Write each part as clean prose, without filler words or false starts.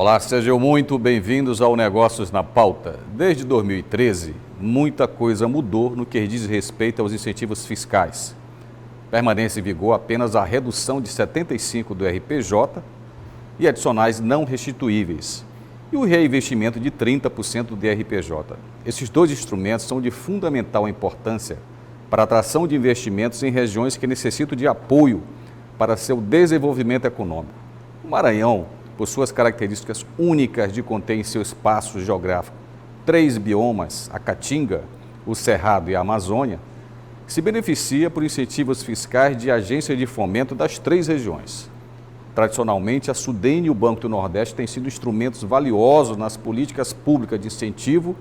Olá, sejam muito bem-vindos ao Negócios na Pauta. Desde 2013, muita coisa mudou no que diz respeito aos incentivos fiscais. Permanece em vigor apenas a redução de 75% do RPJ e adicionais não restituíveis, e o reinvestimento de 30% do RPJ. Esses dois instrumentos são de fundamental importância para a atração de investimentos em regiões que necessitam de apoio para seu desenvolvimento econômico. O Maranhão, por suas características únicas de conter em seu espaço geográfico 3 biomas, a Caatinga, o Cerrado e a Amazônia, se beneficia por incentivos fiscais de agência de fomento das 3 regiões. Tradicionalmente, a Sudene e o Banco do Nordeste têm sido instrumentos valiosos nas políticas públicas de incentivo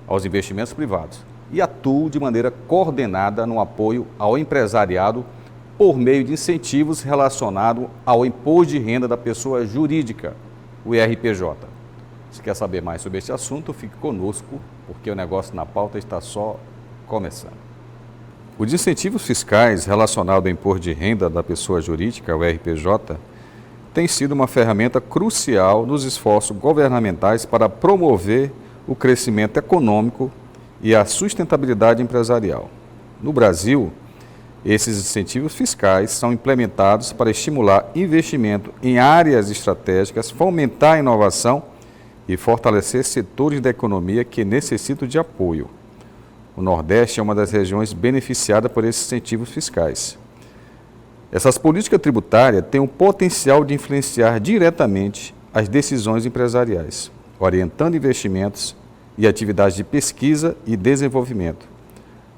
aos investimentos privados e atuam de maneira coordenada no apoio ao empresariado por meio de incentivos relacionados ao imposto de renda da pessoa jurídica, o IRPJ. Se quer saber mais sobre este assunto, fique conosco, porque o Negócio na Pauta está só começando. Os incentivos fiscais relacionados ao imposto de renda da pessoa jurídica, o IRPJ, tem sido uma ferramenta crucial nos esforços governamentais para promover o crescimento econômico e a sustentabilidade empresarial. No Brasil, esses incentivos fiscais são implementados para estimular investimento em áreas estratégicas, fomentar a inovação e fortalecer setores da economia que necessitam de apoio. O Nordeste é uma das regiões beneficiadas por esses incentivos fiscais. Essas políticas tributárias têm o potencial de influenciar diretamente as decisões empresariais, orientando investimentos e atividades de pesquisa e desenvolvimento.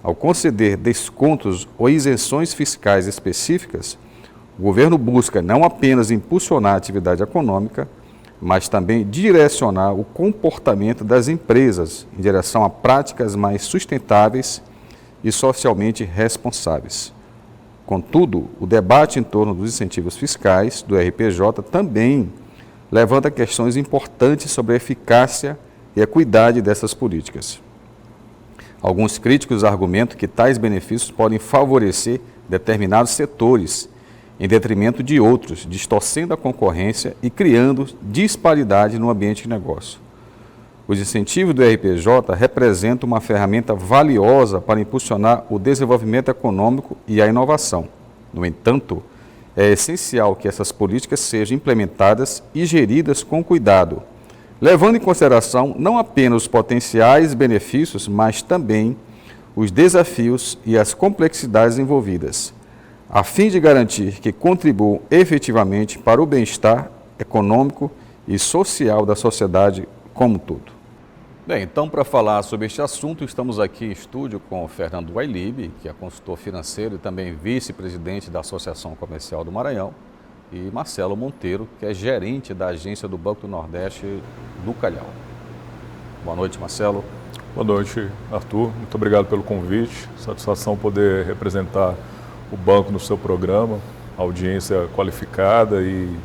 Ao conceder descontos ou isenções fiscais específicas, o governo busca não apenas impulsionar a atividade econômica, mas também direcionar o comportamento das empresas em direção a práticas mais sustentáveis e socialmente responsáveis. Contudo, o debate em torno dos incentivos fiscais do RPJ também levanta questões importantes sobre a eficácia e a equidade dessas políticas. Alguns críticos argumentam que tais benefícios podem favorecer determinados setores em detrimento de outros, distorcendo a concorrência e criando disparidade no ambiente de negócio. Os incentivos do RPJ representam uma ferramenta valiosa para impulsionar o desenvolvimento econômico e a inovação. No entanto, é essencial que essas políticas sejam implementadas e geridas com cuidado, levando em consideração não apenas os potenciais benefícios, mas também os desafios e as complexidades envolvidas, a fim de garantir que contribuam efetivamente para o bem-estar econômico e social da sociedade como um todo. Bem, então, para falar sobre este assunto, estamos aqui em estúdio com o Fernando Wailib, que é consultor financeiro e também vice-presidente da Associação Comercial do Maranhão, e Marcelo Monteiro, que é gerente da agência do Banco do Nordeste do Calhau. Boa noite, Marcelo. Boa noite, Arthur. Muito obrigado pelo convite. Satisfação poder representar o banco no seu programa, audiência qualificada e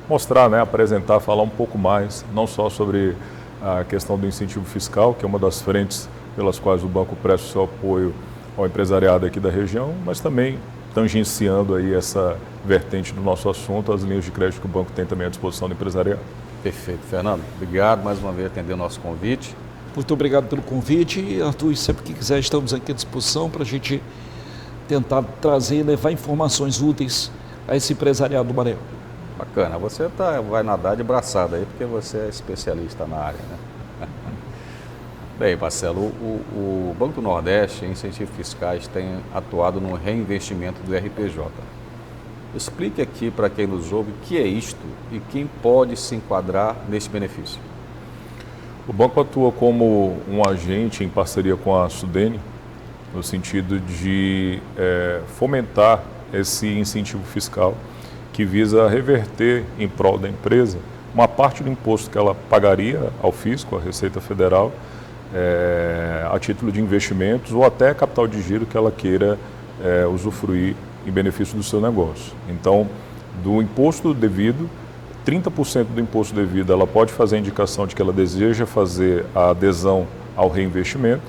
mostrar, apresentar, falar um pouco mais, não só sobre a questão do incentivo fiscal, que é uma das frentes pelas quais o banco presta o seu apoio ao empresariado aqui da região, mas também tangenciando aí essa vertente do nosso assunto, as linhas de crédito que o banco tem também à disposição do empresariado. Perfeito, Fernando. Obrigado mais uma vez por atender o nosso convite. Muito obrigado pelo convite, Arthur, e sempre que quiser estamos aqui à disposição para a gente tentar trazer e levar informações úteis a esse empresariado do Maranhão. Bacana, você vai nadar de braçada aí, porque você é especialista na área, né? Bem, Marcelo, o Banco do Nordeste, em incentivos fiscais, tem atuado no reinvestimento do RPJ. Explique aqui para quem nos ouve o que é isto e quem pode se enquadrar nesse benefício. O banco atua como um agente em parceria com a Sudene, no sentido de fomentar esse incentivo fiscal que visa reverter em prol da empresa uma parte do imposto que ela pagaria ao fisco, à Receita Federal, a título de investimentos ou até capital de giro que ela queira usufruir em benefício do seu negócio. Então, do imposto devido, 30% do imposto devido ela pode fazer a indicação de que ela deseja fazer a adesão ao reinvestimento.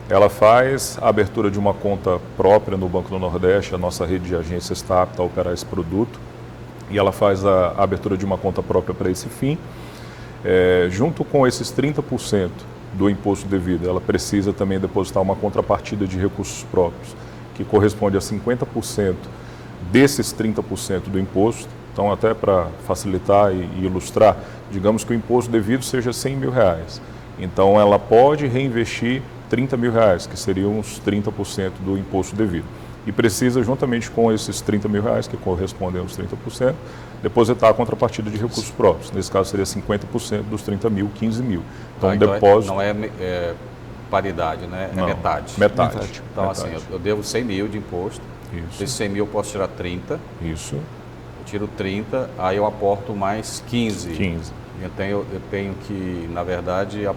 Ela faz a abertura de uma conta própria no Banco do Nordeste, a nossa rede de agências está apta a operar esse produto, e ela faz a abertura de uma conta própria para esse fim. Junto com esses 30% do imposto devido, ela precisa também depositar uma contrapartida de recursos próprios, que corresponde a 50% desses 30% do imposto. Então, até para facilitar e ilustrar, digamos que o imposto devido seja R$100 mil. Então, ela pode reinvestir R$30 mil, que seriam uns 30% do imposto devido. E precisa, juntamente com esses R$30 mil, que correspondem aos 30%, depositar a contrapartida de recursos próprios. Nesse caso, seria 50% dos 30 mil, 15 mil. Então, depósito... Não é paridade, né? Não, é metade. Metade. Então, metade. assim, eu devo 100 mil de imposto. Isso. Desses 100 mil, eu posso tirar 30. Isso. Eu tiro 30, aí eu aporto mais 15. 15. Então, eu tenho que, na verdade,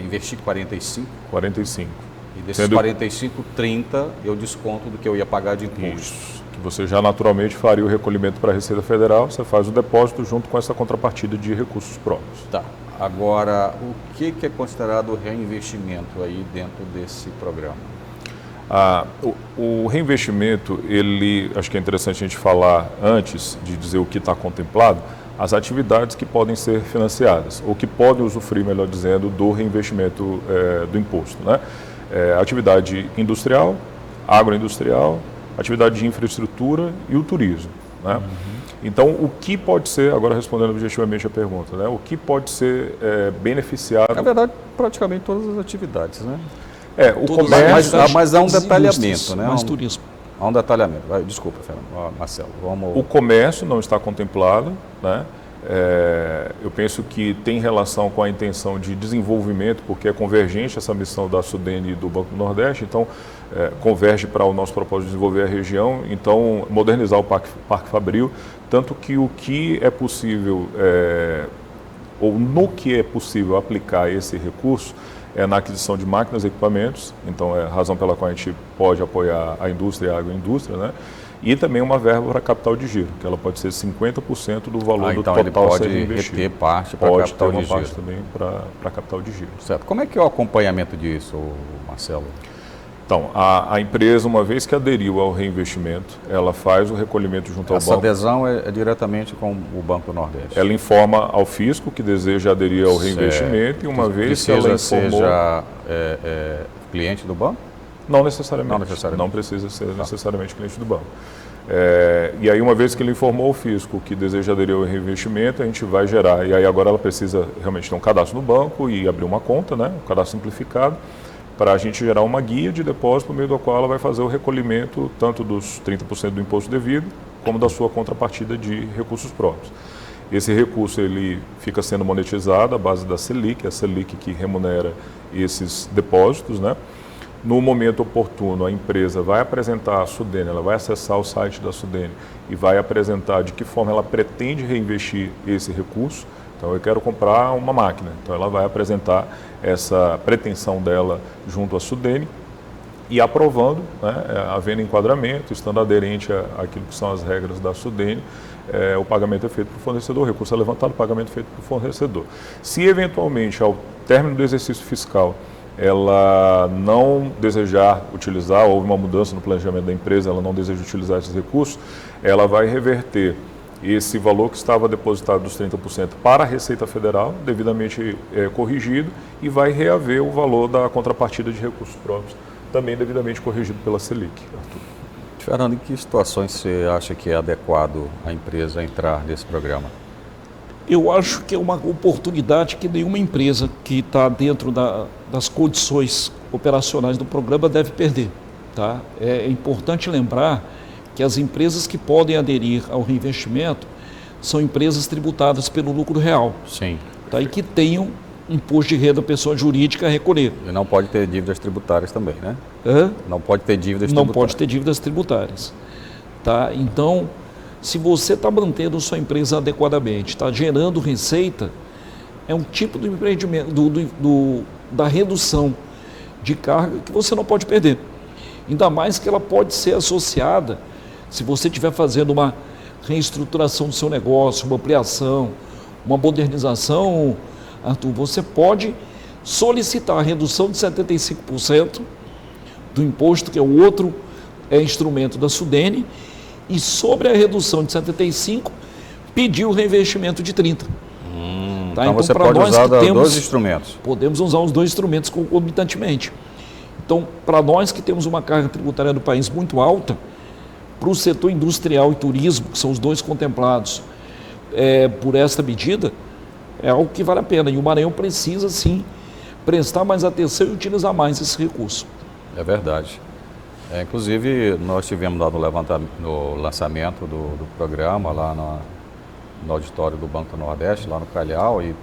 investir 45. 45. E desses 45, 30 eu desconto do que eu ia pagar de imposto. Isso. Que você já naturalmente faria o recolhimento para a Receita Federal, você faz o depósito junto com essa contrapartida de recursos próprios. Tá. Agora, o que é considerado reinvestimento aí dentro desse programa? O reinvestimento, acho que é interessante a gente falar antes de dizer o que está contemplado, as atividades que podem ser financiadas, ou que podem usufruir, melhor dizendo, do reinvestimento do imposto, né? Atividade industrial, agroindustrial, atividade de infraestrutura e o turismo, né? Então, o que pode ser, agora respondendo objetivamente a pergunta, né? O que pode ser beneficiado... Na verdade, praticamente todas as atividades, né? O comércio... Mas há um detalhamento, né? Mais turismo. Há um detalhamento. Desculpa, Marcelo. O comércio não está contemplado, né? Eu penso que tem relação com a intenção de desenvolvimento, porque é convergente essa missão da Sudene e do Banco do Nordeste, então converge para o nosso propósito de desenvolver a região, então modernizar o Parque Fabril, tanto que o que é possível, ou no que é possível aplicar esse recurso, é na aquisição de máquinas e equipamentos, então é a razão pela qual a gente pode apoiar a indústria e a agroindústria, né? E também uma verba para capital de giro, que ela pode ser 50% do valor do então total a ser investido. Pode reter parte para capital de giro. Pode ter uma parte também para capital de giro. Certo. Como é que é o acompanhamento disso, Marcelo? Então, a empresa, uma vez que aderiu ao reinvestimento, ela faz o recolhimento junto ao banco. Essa adesão é diretamente com o Banco do Nordeste? Ela informa ao fisco que deseja aderir ao reinvestimento e uma vez que ela informou... seja cliente do banco? Não necessariamente. Não necessariamente. Não precisa ser necessariamente cliente do banco. E aí, uma vez que ele informou ao fisco que deseja aderir ao reinvestimento, a gente vai gerar. E aí, agora ela precisa realmente ter um cadastro no banco e abrir uma conta, né? Um cadastro simplificado, para a gente gerar uma guia de depósito, por meio do qual ela vai fazer o recolhimento tanto dos 30% do imposto devido, como da sua contrapartida de recursos próprios. Esse recurso ele fica sendo monetizado à base da Selic, a Selic que remunera esses depósitos, né? No momento oportuno, a empresa vai apresentar à Sudene, ela vai acessar o site da Sudene e vai apresentar de que forma ela pretende reinvestir esse recurso. Então, eu quero comprar uma máquina. Então, ela vai apresentar essa pretensão dela junto à Sudene e aprovando, né, havendo enquadramento, estando aderente àquilo que são as regras da Sudene, o pagamento é feito para o fornecedor, o recurso é levantado, o pagamento é feito para o fornecedor. Se, eventualmente, ao término do exercício fiscal, ela não desejar utilizar, houve uma mudança no planejamento da empresa, ela não deseja utilizar esses recursos, ela vai reverter esse valor que estava depositado dos 30% para a Receita Federal, devidamente corrigido, e vai reaver o valor da contrapartida de recursos próprios, também devidamente corrigido pela Selic. Arthur. Fernando, em que situações você acha que é adequado a empresa entrar nesse programa? Eu acho que é uma oportunidade que nenhuma empresa que está dentro das condições operacionais do programa deve perder. Tá? É importante lembrar que as empresas que podem aderir ao reinvestimento são empresas tributadas pelo lucro real. Sim. Tá? E que tenham imposto de renda pessoa jurídica a recolher. E não pode ter dívidas tributárias também, né? Não pode ter dívidas tributárias. Não pode ter dívidas tributárias. Tá? Então, se você está mantendo sua empresa adequadamente, está gerando receita, é um tipo de empreendimento, da redução de carga que você não pode perder. Ainda mais que ela pode ser associada, se você estiver fazendo uma reestruturação do seu negócio, uma ampliação, uma modernização, Arthur, você pode solicitar a redução de 75% do imposto, que é o outro instrumento da Sudene, e sobre a redução de 75%, pedir o reinvestimento de 30%. Então, Então, você para pode nós usar que temos- dois instrumentos. Podemos usar os dois instrumentos concomitantemente. Então, para nós que temos uma carga tributária do país muito alta, para o setor industrial e turismo, que são os dois contemplados por esta medida, é algo que vale a pena. E o Maranhão precisa, sim, prestar mais atenção e utilizar mais esse recurso. É verdade. Inclusive, nós tivemos lá no lançamento do programa, lá no auditório do Banco do Nordeste, lá no Calhau, e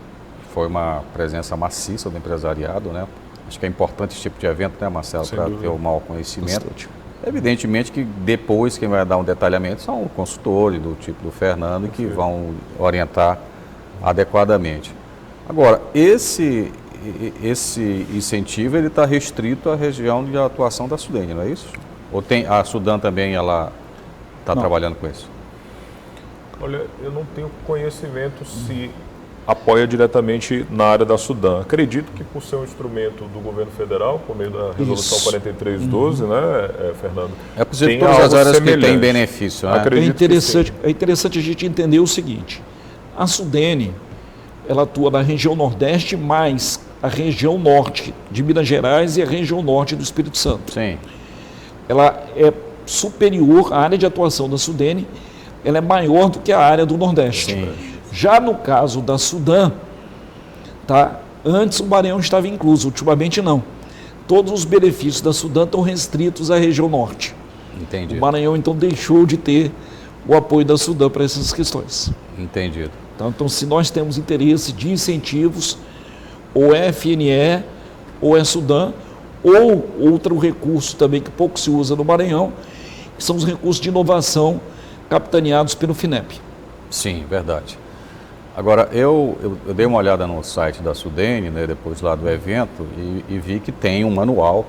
foi uma presença maciça do empresariado, né? Acho que é importante esse tipo de evento, né, Marcelo, para ter o maior conhecimento. Bastante. Evidentemente que depois quem vai dar um detalhamento são consultores do tipo do Fernando, que vão orientar adequadamente. Agora, esse incentivo ele está restrito à região de atuação da Sudene, não é isso? Ou tem a Sudan também, ela está trabalhando com isso? Olha, eu não tenho conhecimento se apoia diretamente na área da Sudan. Acredito que por ser um instrumento do governo federal, por meio da resolução 4312, né, Fernando? É possível tem todas as algo áreas que têm semelhante. benefício, né? Acredito que sim. É interessante a gente entender o seguinte: a Sudene, ela atua na região Nordeste, mais a região Norte de Minas Gerais e a região Norte do Espírito Santo. Sim. Ela é superior, a área de atuação da Sudene, ela é maior do que a área do Nordeste. Sim. Já no caso da Sudã, tá? Antes o Maranhão estava incluso, ultimamente não. Todos os benefícios da Sudã estão restritos à região Norte. Entendido. O Maranhão então deixou de ter o apoio da Sudã para essas questões. Entendido. Então, se nós temos interesse de incentivos, ou é FNE, ou é Sudã, ou outro recurso também que pouco se usa no Maranhão, que são os recursos de inovação capitaneados pelo FINEP. Sim, verdade. Agora, eu dei uma olhada no site da Sudene, né, depois lá do evento, e vi que tem um manual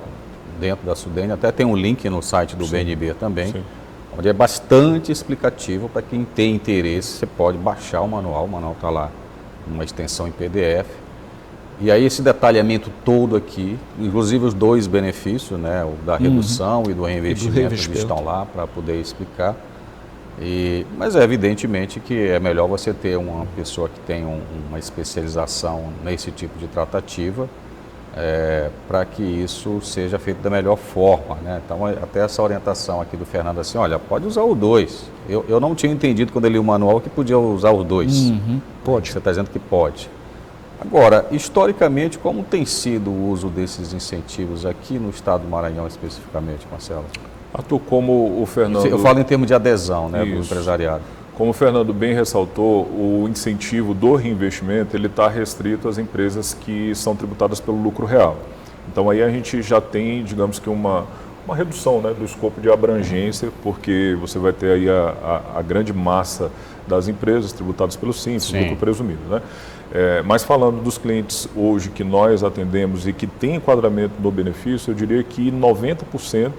dentro da Sudene, até tem um link no site do BNB também, onde é bastante explicativo para quem tem interesse. Você pode baixar o manual está lá, uma extensão em PDF. E aí esse detalhamento todo aqui, inclusive os dois benefícios, né, o da redução e do reinvestimento, eles estão lá para poder explicar. Mas é evidentemente que é melhor você ter uma pessoa que tem uma especialização nesse tipo de tratativa, para que isso seja feito da melhor forma, né? Então, até essa orientação aqui do Fernando, assim, olha, pode usar o 2. Eu não tinha entendido quando eu li o manual que podia usar os 2. Pode. Você está dizendo que pode. Agora, historicamente, como tem sido o uso desses incentivos aqui no estado do Maranhão especificamente, Marcelo? Arthur, como o Fernando... Eu falo em termos de adesão, né, do Isso. empresariado. Como o Fernando bem ressaltou, o incentivo do reinvestimento ele está restrito às empresas que são tributadas pelo lucro real. Então aí a gente já tem, digamos que uma redução, né, do escopo de abrangência, porque você vai ter aí a grande massa das empresas tributadas pelo Simples, lucro presumido, né? Mas falando dos clientes hoje que nós atendemos e que tem enquadramento no benefício, eu diria que 90%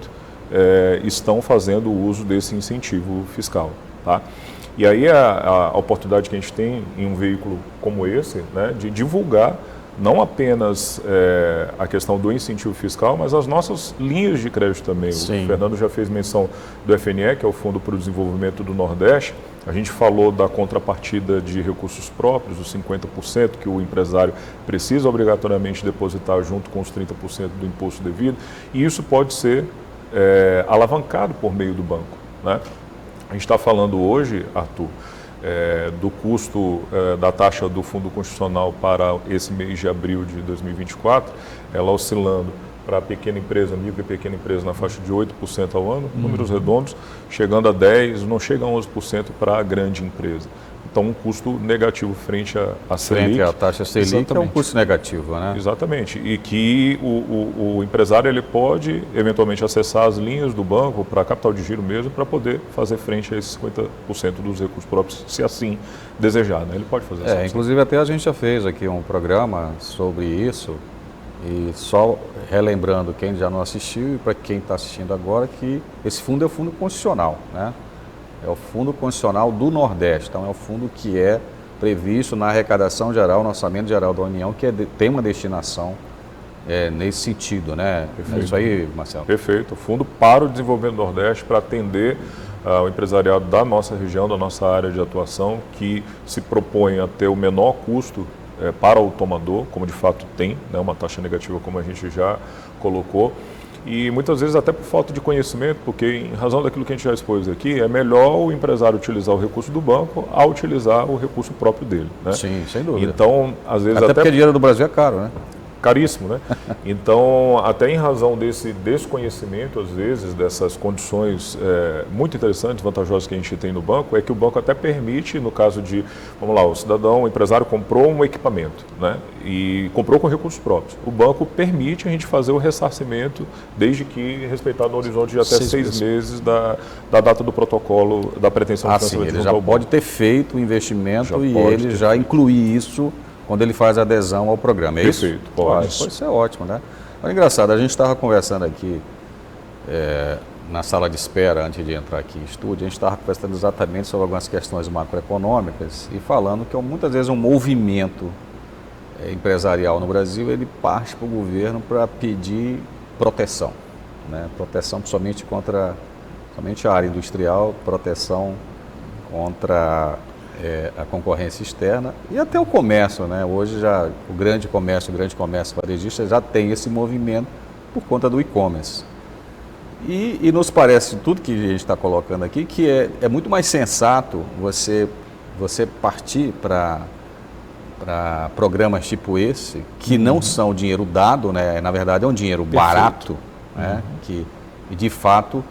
estão fazendo o uso desse incentivo fiscal, tá? E aí a oportunidade que a gente tem em um veículo como esse, né, de divulgar não apenas a questão do incentivo fiscal, mas as nossas linhas de crédito também. Sim. O Fernando já fez menção do FNE, que é o Fundo para o Desenvolvimento do Nordeste. A gente falou da contrapartida de recursos próprios, os 50% que o empresário precisa obrigatoriamente depositar junto com os 30% do imposto devido. E isso pode ser alavancado por meio do banco, né? A gente está falando hoje, Arthur, do custo da taxa do Fundo Constitucional para esse mês de abril de 2024, ela oscilando para a pequena empresa, micro e pequena empresa, na faixa de 8% ao ano, números redondos, chegando a 10%, não chega a 11% para a grande empresa. Então, um custo negativo frente à Selic. Frente à taxa Selic. Exatamente. É um custo negativo, né? Exatamente. E que o empresário ele pode, eventualmente, acessar as linhas do banco para capital de giro mesmo, para poder fazer frente a esses 50% dos recursos próprios, se assim desejar, né? Ele pode fazer essa opção. Inclusive até a gente já fez aqui um programa sobre isso, e só relembrando quem já não assistiu e para quem está assistindo agora, que esse fundo é o Fundo Constitucional, né? É o Fundo Constitucional do Nordeste, então é o fundo que é previsto na arrecadação geral, no orçamento geral da União, que tem uma destinação nesse sentido, né? Perfeito. É isso aí, Marcelo? Perfeito. O Fundo para o Desenvolvimento do Nordeste, para atender o empresariado da nossa região, da nossa área de atuação, que se propõe a ter o menor custo para o tomador, como de fato tem, né, uma taxa negativa como a gente já colocou. E muitas vezes até por falta de conhecimento, porque em razão daquilo que a gente já expôs aqui, é melhor o empresário utilizar o recurso do banco a utilizar o recurso próprio dele, né? Sim, sem dúvida. Então, às vezes até porque o dinheiro do Brasil é caro, né? Caríssimo, né? Então, até em razão desse desconhecimento, às vezes, dessas condições muito interessantes, vantajosas que a gente tem no banco, é que o banco até permite, no caso de, vamos lá, o cidadão, o empresário comprou um equipamento, né? E comprou com recursos próprios. O banco permite a gente fazer o ressarcimento, desde que respeitado no horizonte de até 6 meses da data do protocolo da pretensão de sim, financiamento. ele já pode ter feito o investimento Já e pode ele ter já feito. incluir isso quando ele faz a adesão ao programa, é Perfeito, isso? pode. Isso é ótimo, né? Mas engraçado, a gente estava conversando aqui na sala de espera, antes de entrar aqui em estúdio, a gente estava conversando exatamente sobre algumas questões macroeconômicas e falando que muitas vezes um movimento empresarial no Brasil, ele parte para o governo para pedir proteção, né? Proteção somente contra a área industrial, proteção contra a concorrência externa e até o comércio, né? Hoje já o grande comércio varejista já tem esse movimento por conta do e-commerce. E nos parece, tudo que a gente está colocando aqui, que é muito mais sensato você partir para programas tipo esse, que não são dinheiro dado, né? Na verdade é um dinheiro barato, né? Que de fato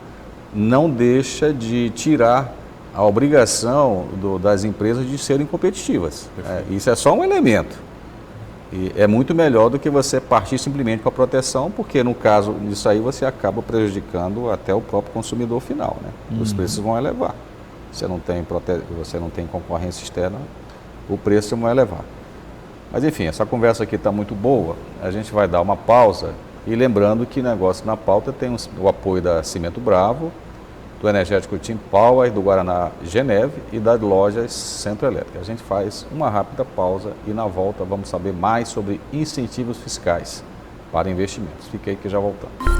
não deixa de tirar a obrigação das empresas de serem competitivas. Isso é só um elemento. E é muito melhor do que você partir simplesmente para a proteção, porque no caso disso aí você acaba prejudicando até o próprio consumidor final, né? Os preços vão elevar. Você não tem concorrência externa, o preço vai elevar. Mas enfim, essa conversa aqui está muito boa, a gente vai dar uma pausa e lembrando que Negócio na Pauta tem o apoio da Cimento Bravo, do Energético Team Power, do Guaraná Geneve e das lojas Centro Elétrica. A gente faz uma rápida pausa e na volta vamos saber mais sobre incentivos fiscais para investimentos. Fique aí que já voltamos.